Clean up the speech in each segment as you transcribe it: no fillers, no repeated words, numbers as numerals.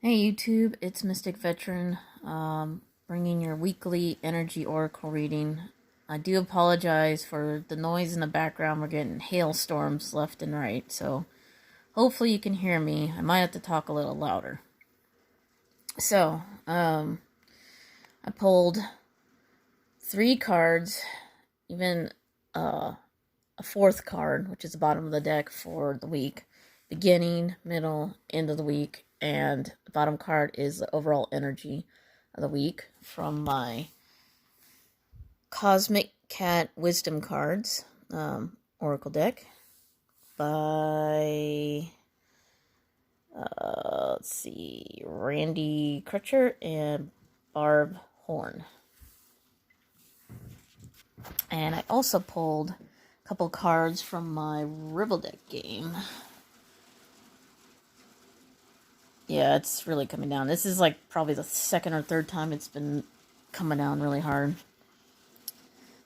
Hey YouTube, it's Mystic Veteran, bringing your weekly energy oracle reading. I do apologize for the noise in the background. We're getting hailstorms left and right, so hopefully you can hear me. I might have to talk a little louder. So, I pulled 3 cards, even a fourth card, which is the bottom of the deck for the week. Beginning, middle, end of the week, and the bottom card is the overall energy of the week from my Cosmic Cat Wisdom cards Oracle deck by let's see, Randy Crutcher and Barb Horn. And I also pulled a couple cards from my Rivel deck game. Yeah, it's really coming down. This is like probably the second or third time it's been coming down really hard.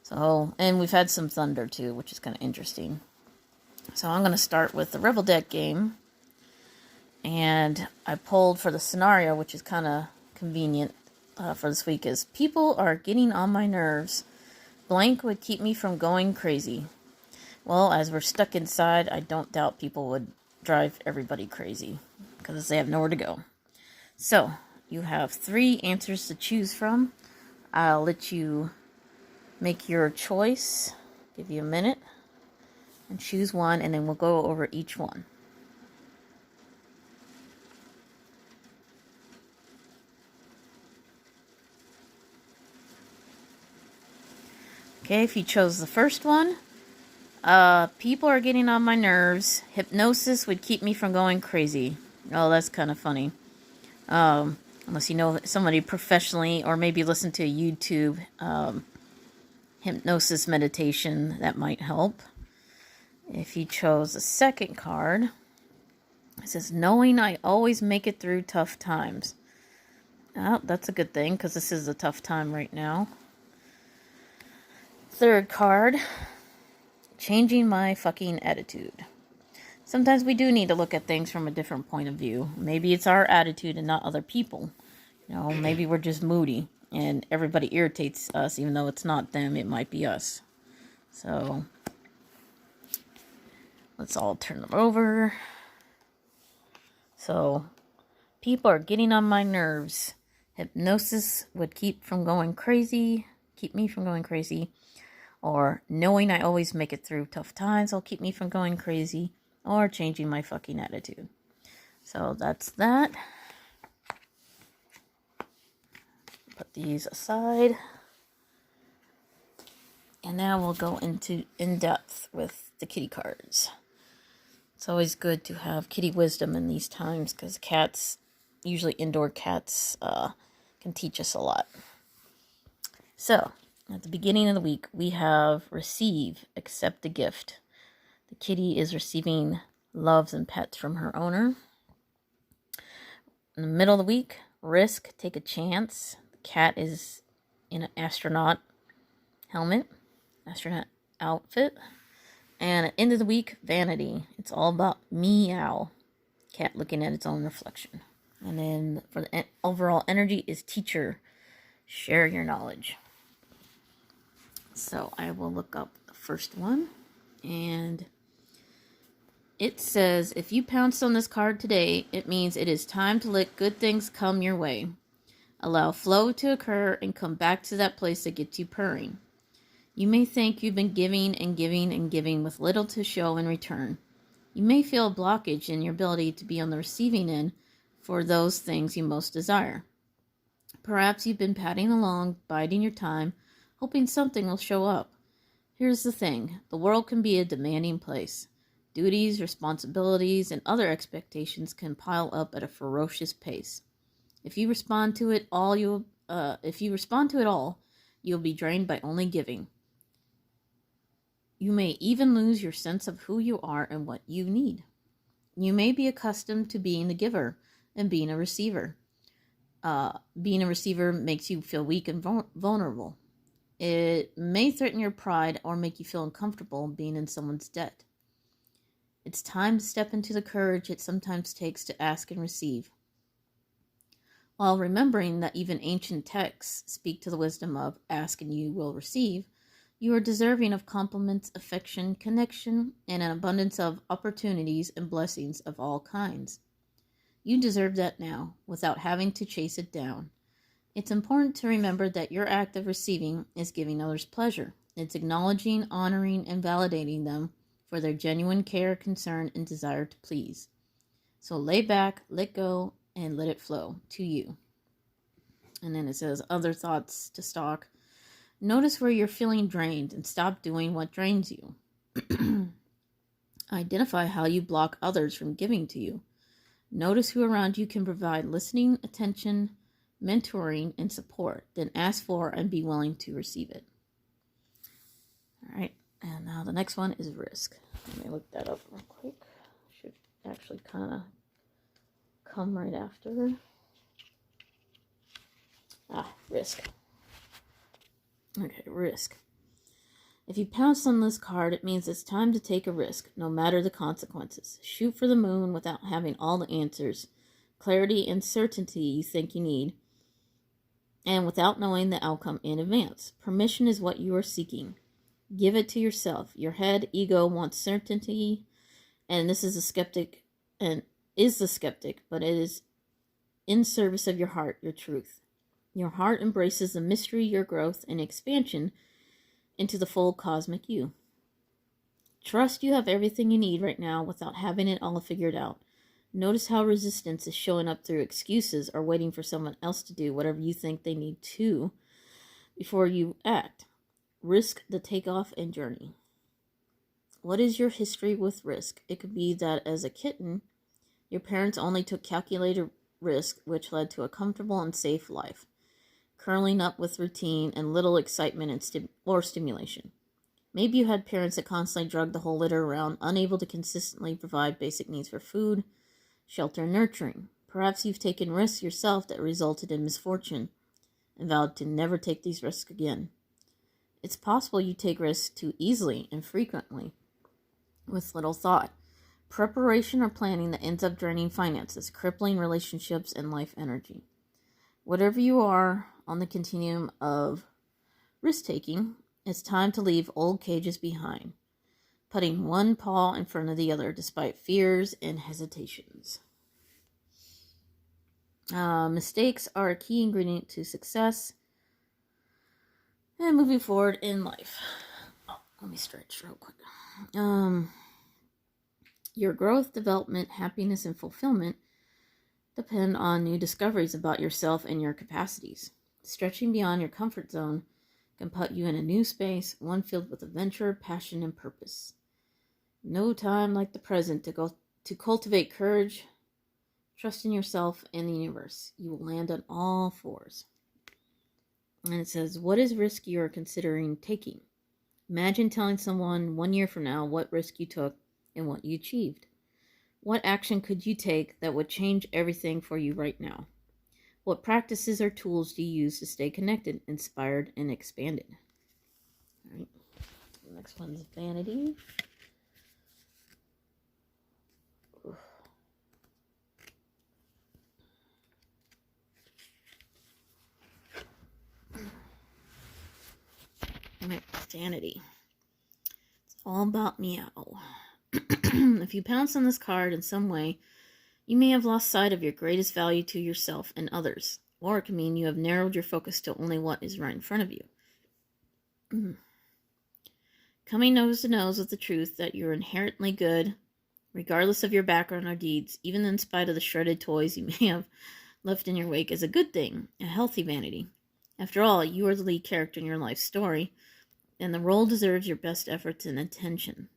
So, and we've had some thunder too, which is kind of interesting. So I'm going to start with the Rivel deck game. And I pulled for the scenario, which is kind of convenient for this week, is people are getting on my nerves. Blank would keep me from going crazy. Well, as we're stuck inside, I don't doubt people would drive everybody crazy because they have nowhere to go. So, you have 3 answers to choose from. I'll let you make your choice, give you a minute, and choose one, and then we'll go over each one. Okay, if you chose the first one, people are getting on my nerves. Hypnosis would keep me from going crazy. Oh, that's kind of funny. Unless you know somebody professionally, or maybe listen to a YouTube hypnosis meditation, that might help. If you chose the second card, it says, knowing I always make it through tough times. Oh, that's a good thing, because this is a tough time right now. Third card, changing my fucking attitude. Sometimes we do need to look at things from a different point of view. Maybe it's our attitude and not other people. You know, maybe we're just moody and everybody irritates us, even though it's not them, it might be us. So, let's all turn them over. So, people are getting on my nerves. Hypnosis would keep me from going crazy. Or knowing I always make it through tough times will keep me from going crazy. Or changing my fucking attitude. So that's that. Put these aside. And now we'll go into in depth with the kitty cards. It's always good to have kitty wisdom in these times because cats, usually indoor cats, can teach us a lot. So, at the beginning of the week, we have receive, accept the gift. The kitty is receiving loves and pets from her owner. In the middle of the week, risk, take a chance. The cat is in an astronaut helmet, astronaut outfit. And at the end of the week, vanity. It's all about meow. Cat looking at its own reflection. And then for the overall energy is teacher. Share your knowledge. So I will look up the first one. And it says, if you pounced on this card today, it means it is time to let good things come your way. Allow flow to occur and come back to that place that gets you purring. You may think you've been giving and giving and giving with little to show in return. You may feel a blockage in your ability to be on the receiving end for those things you most desire. Perhaps you've been padding along, biding your time, hoping something will show up. Here's the thing, the world can be a demanding place. Duties, responsibilities, and other expectations can pile up at a ferocious pace. If you respond to it all, you'll be drained by only giving. You may even lose your sense of who you are and what you need. You may be accustomed to being the giver and being a receiver. Being a receiver makes you feel weak and vulnerable. It may threaten your pride or make you feel uncomfortable being in someone's debt. It's time to step into the courage it sometimes takes to ask and receive. While remembering that even ancient texts speak to the wisdom of ask and you will receive, you are deserving of compliments, affection, connection, and an abundance of opportunities and blessings of all kinds. You deserve that now, without having to chase it down. It's important to remember that your act of receiving is giving others pleasure. It's acknowledging, honoring, and validating them for their genuine care, concern, and desire to please. So lay back, let go, and let it flow to you. And then it says, other thoughts to stock. Notice where you're feeling drained and stop doing what drains you. Identify how you block others from giving to you. Notice who around you can provide listening, attention, mentoring, and support. Then ask for and be willing to receive it. All right, and now the next one is risk. Let me look that up real quick. Should actually kind of come right after. Risk. Okay, risk. If you pounce on this card, it means it's time to take a risk, no matter the consequences. Shoot for the moon without having all the answers, clarity and certainty you think you need, and without knowing the outcome in advance. Permission is what you are seeking. Give it to yourself. Your head, ego wants certainty, and this is a skeptic, and is the skeptic, but it is in service of your heart, your truth. Your heart embraces the mystery, your growth, and expansion into the full cosmic you. Trust you have everything you need right now without having it all figured out. Notice how resistance is showing up through excuses or waiting for someone else to do whatever you think they need to before you act. Risk the takeoff and journey. What is your history with risk? It could be that as a kitten, your parents only took calculated risk, which led to a comfortable and safe life, curling up with routine and little excitement and stimulation. Maybe you had parents that constantly drugged the whole litter around, unable to consistently provide basic needs for food, shelter, and nurturing. Perhaps you've taken risks yourself that resulted in misfortune and vowed to never take these risks again. It's possible you take risks too easily and frequently, with little thought, preparation, or planning that ends up draining finances, crippling relationships, and life energy. Whatever you are on the continuum of risk-taking, it's time to leave old cages behind, putting one paw in front of the other despite fears and hesitations. Mistakes are a key ingredient to success and moving forward in life. Let me stretch real quick. Your growth, development, happiness, and fulfillment depend on new discoveries about yourself and your capacities. Stretching beyond your comfort zone can put you in a new space, one filled with adventure, passion, and purpose. No time like the present to cultivate courage, trust in yourself and the universe. You will land on all fours. And it says, what is risk you are considering taking? Imagine telling someone 1 year from now what risk you took and what you achieved. What action could you take that would change everything for you right now? What practices or tools do you use to stay connected, inspired, and expanded? All right. The next one's vanity. Vanity. It's all about meow. If you pounce on this card in some way, you may have lost sight of your greatest value to yourself and others, or it can mean you have narrowed your focus to only what is right in front of you. Coming nose to nose with the truth that you're inherently good, regardless of your background or deeds, even in spite of the shredded toys you may have left in your wake, is a good thing, a healthy vanity. After all, you are the lead character in your life story, and the role deserves your best efforts and attention.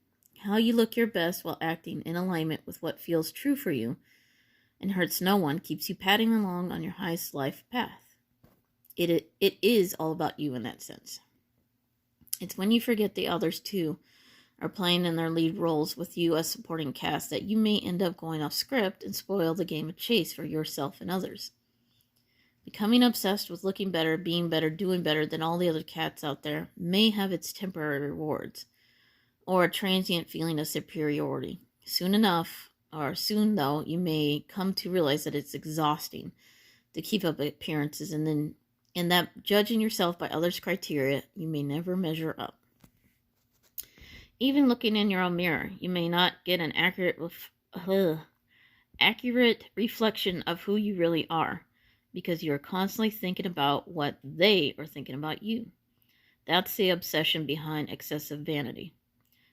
How you look your best while acting in alignment with what feels true for you and hurts no one keeps you padding along on your highest life path. It is all about you in that sense. It's when you forget the others too are playing in their lead roles with you as supporting cast that you may end up going off script and spoil the game of chase for yourself and others. Becoming obsessed with looking better, being better, doing better than all the other cats out there may have its temporary rewards, or a transient feeling of superiority. Soon though, you may come to realize that it's exhausting to keep up appearances, and then in that judging yourself by others' criteria, you may never measure up. Even looking in your own mirror, you may not get an accurate reflection of who you really are, because you're constantly thinking about what they are thinking about you. That's the obsession behind excessive vanity.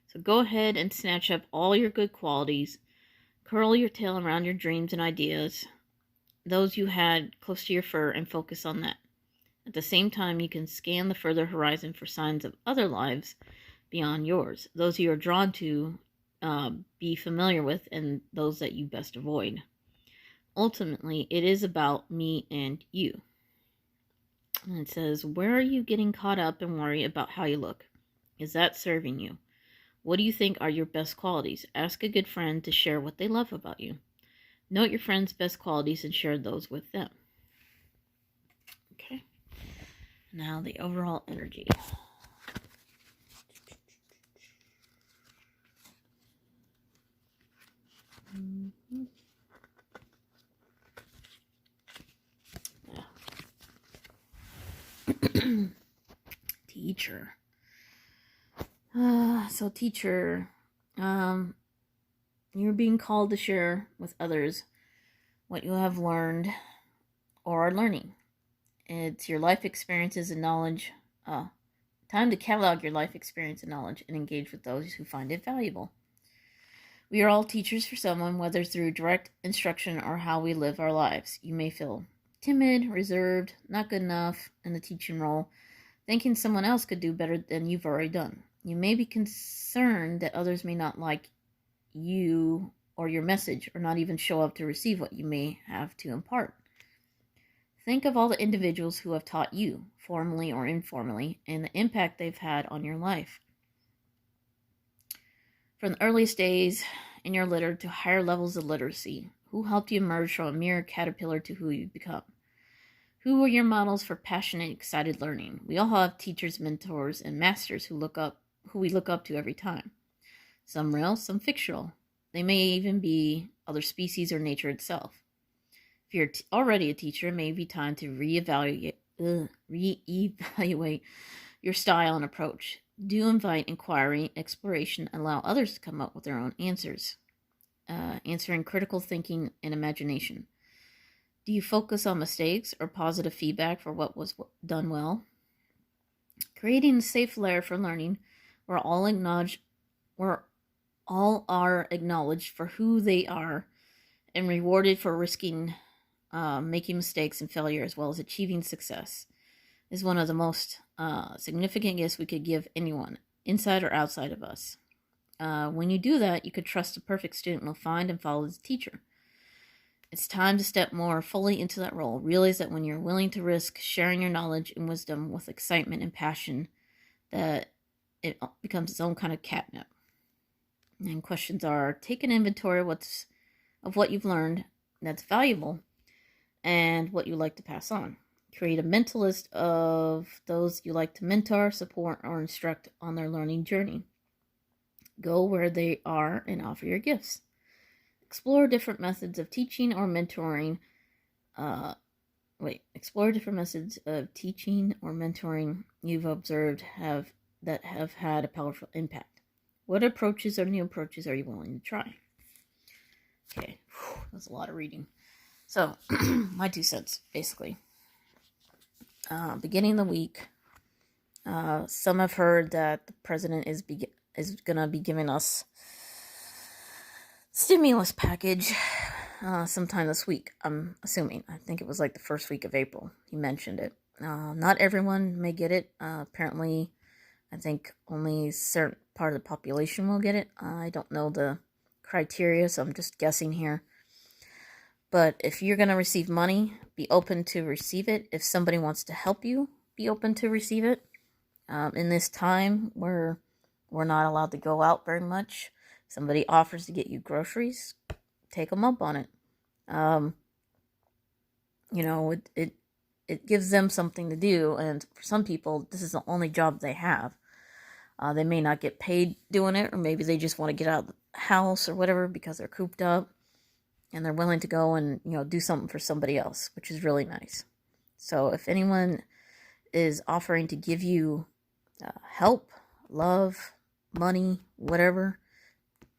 So go ahead and snatch up all your good qualities, curl your tail around your dreams and ideas, those you had close to your fur, and focus on that. At the same time, you can scan the further horizon for signs of other lives beyond yours, those you are drawn to be familiar with, and those that you best avoid. Ultimately, it is about me and you. And it says, where are you getting caught up and worry about how you look? Is that serving you? What do you think are your best qualities? Ask a good friend to share what they love about you. Note your friend's best qualities and share those with them. Okay. Now the overall energy. Teacher. So teacher, you're being called to share with others what you have learned or are learning. It's your life experiences and knowledge. Time to catalog your life experience and knowledge and engage with those who find it valuable. We are all teachers for someone, whether through direct instruction or how we live our lives. You may feel timid, reserved, not good enough in the teaching role, thinking someone else could do better than you've already done. You may be concerned that others may not like you or your message, or not even show up to receive what you may have to impart. Think of all the individuals who have taught you, formally or informally, and the impact they've had on your life. From the earliest days in your litter to higher levels of literacy, who helped you emerge from a mere caterpillar to who you've become? Who were your models for passionate, excited learning? We all have teachers, mentors, and masters who we look up to every time. Some real, some fictional. They may even be other species or nature itself. If you're already a teacher, it may be time to reevaluate your style and approach. Do invite inquiry, exploration, and allow others to come up with their own answers. Answering critical thinking and imagination. Do you focus on mistakes or positive feedback for what was done well? Creating a safe layer for learning where all are acknowledged for who they are and rewarded for risking making mistakes and failure as well as achieving success is one of the most significant gifts we could give anyone, inside or outside of us. When you do that, you could trust the perfect student will find and follow the teacher. It's time to step more fully into that role. Realize that when you're willing to risk sharing your knowledge and wisdom with excitement and passion, that it becomes its own kind of catnip. And questions are, take an inventory of what you've learned that's valuable and what you like to pass on. Create a mental list of those you like to mentor, support, or instruct on their learning journey. Go where they are and offer your gifts. Explore different methods of teaching or mentoring. Explore different methods of teaching or mentoring you've observed that have had a powerful impact. What approaches or new approaches are you willing to try? Okay, that's a lot of reading. So, my 2 cents, basically. Beginning of the week, some have heard that the president is going to be giving us stimulus package sometime this week, I'm assuming. I think it was like the first week of April. He mentioned it. Not everyone may get it. Apparently, I think only a certain part of the population will get it. I don't know the criteria, so I'm just guessing here. But if you're going to receive money, be open to receive it. If somebody wants to help you, be open to receive it. In this time where we're not allowed to go out very much, somebody offers to get you groceries, take them up on it. It gives them something to do, and for some people, this is the only job they have. They may not get paid doing it, or maybe they just want to get out of the house or whatever because they're cooped up. and they're willing to go and, do something for somebody else, which is really nice. So if anyone is offering to give you help, love, money, whatever,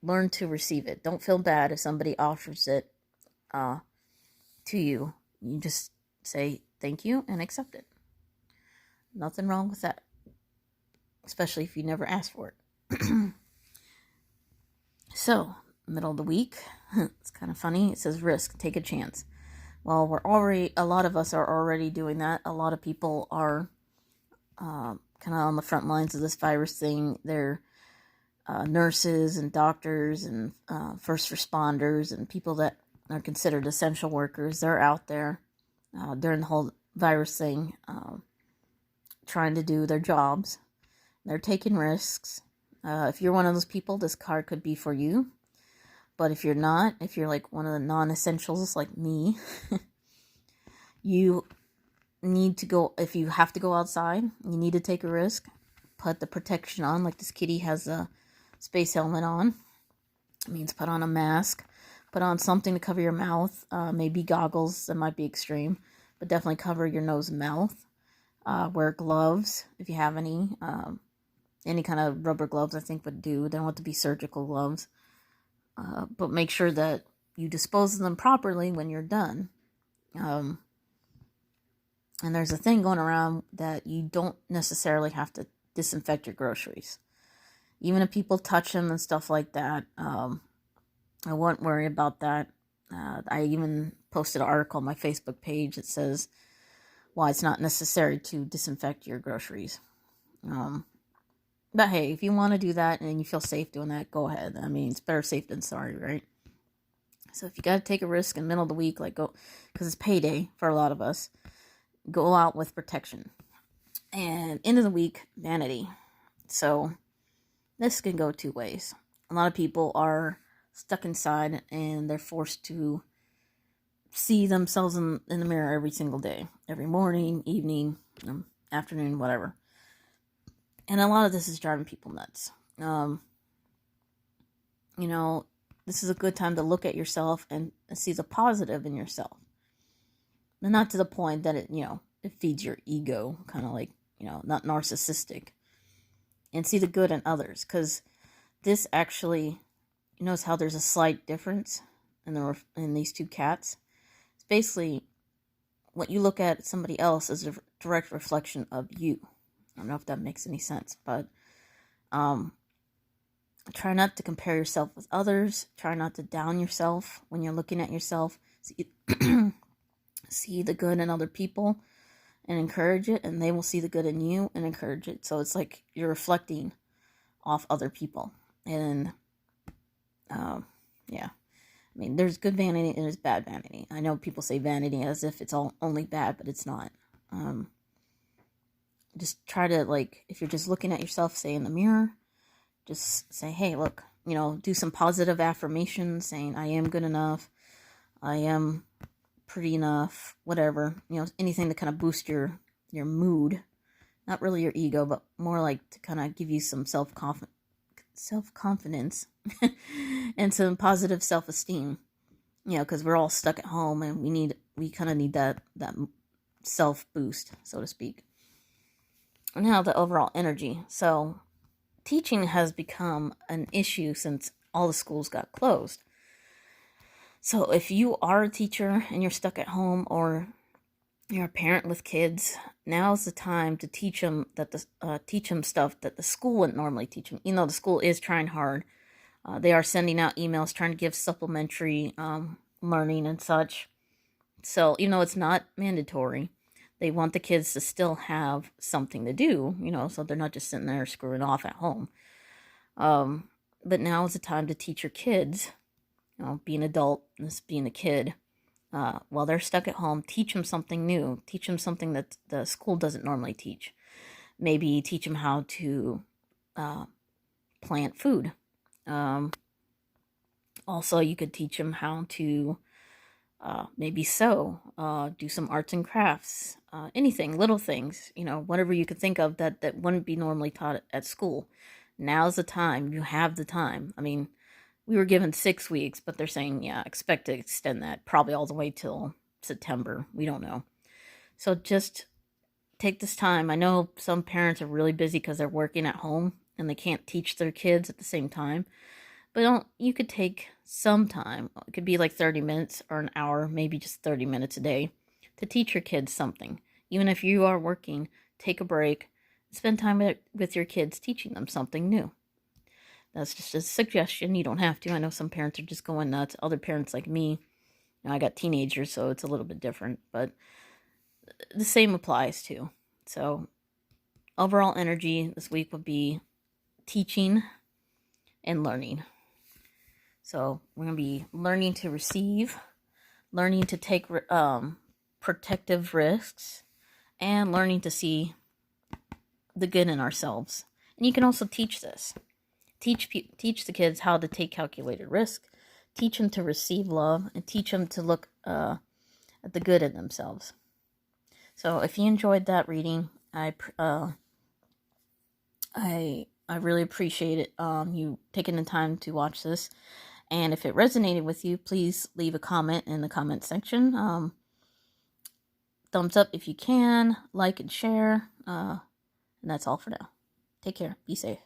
learn to receive it. Don't feel bad if somebody offers it to you. You just say thank you and accept it. Nothing wrong with that, especially if you never asked for it. So, middle of the week, it's kind of funny. It says risk, take a chance. Well, a lot of us are already doing that. A lot of people are kind of on the front lines of this virus thing. They're nurses and doctors and first responders and people that are considered essential workers. They're out there during the whole virus thing, trying to do their jobs. They're taking risks. If you're one of those people, this card could be for you. But if you're not, if you're like one of the non-essentials like me, you need to go, if you have to go outside, you need to take a risk. Put the protection on, like this kitty has a space helmet on. It means put on a mask, put on something to cover your mouth, maybe goggles, that might be extreme, but definitely cover your nose and mouth. Wear gloves if you have any. Any kind of rubber gloves I think would do. They don't want to be surgical gloves. But make sure that you dispose of them properly when you're done. And there's a thing going around that you don't necessarily have to disinfect your groceries. Even if people touch them and stuff like that, I wouldn't worry about that. I even posted an article on my Facebook page that says why it's not necessary to disinfect your groceries. But hey, if you want to do that and you feel safe doing that, go ahead. I mean, it's better safe than sorry, right? So if you got to take a risk in the middle of the week, like go, because it's payday for a lot of us, go out with protection. And end of the week, vanity. So this can go two ways. A lot of people are stuck inside and they're forced to see themselves in the mirror every single day, every morning, evening, afternoon, whatever. And a lot of this is driving people nuts. This is a good time to look at yourself and see the positive in yourself. And not to the point that it feeds your ego, kind of like, not narcissistic. And see the good in others. Because this actually, you notice how there's a slight difference in these two cats. It's basically, what you look at somebody else is a direct reflection of you. I don't know if that makes any sense, but try not to compare yourself with others. Try not to down yourself when you're looking at yourself. See the good in other people and encourage it, and they will see the good in you and encourage it. So it's like you're reflecting off other people. And yeah, I mean, there's good vanity and there's bad vanity. I know people say vanity as if it's all only bad, but it's not. Just try to, like, if you're just looking at yourself, say in the mirror, just say, hey, look, do some positive affirmations saying, I am good enough, I am pretty enough, whatever, anything to kind of boost your mood, not really your ego, but more like to kind of give you some self-confidence and some positive self-esteem, because we're all stuck at home and we kind of need that self-boost, so to speak. Now the overall energy. So teaching has become an issue since all the schools got closed. So if you are a teacher and you're stuck at home, or you're a parent with kids, now's the time to teach them stuff that the school wouldn't normally teach them. The school is trying hard. They are sending out emails trying to give supplementary learning and such. So even though it's not mandatory, they want the kids to still have something to do, so they're not just sitting there screwing off at home. But now is the time to teach your kids, being an adult, being a kid, while they're stuck at home, teach them something new. Teach them something that the school doesn't normally teach. Maybe teach them how to plant food. Also, you could teach them how to maybe sew, do some arts and crafts, anything, little things, whatever you could think of that wouldn't be normally taught at school. Now's the time. You have the time. I mean, We were given 6 weeks, but they're saying, yeah, expect to extend that probably all the way till September. We don't know. So just take this time. I know some parents are really busy because they're working at home and they can't teach their kids at the same time. But you could take some time. It could be like 30 minutes or an hour, maybe just 30 minutes a day to teach your kids something. Even if you are working, take a break, spend time with your kids teaching them something new. That's just a suggestion. You don't have to. I know some parents are just going nuts. Other parents like me, I got teenagers, so it's a little bit different. But the same applies too. So overall energy this week would be teaching and learning. So we're going to be learning to receive, learning to take protective risks, and learning to see the good in ourselves. And you can also teach this. Teach the kids how to take calculated risk. Teach them to receive love, and teach them to look at the good in themselves. So if you enjoyed that reading, I really appreciate it. You taking the time to watch this, and if it resonated with you, please leave a comment in the comment section. Thumbs up if you can, like and share, and that's all for now. Take care. Be safe.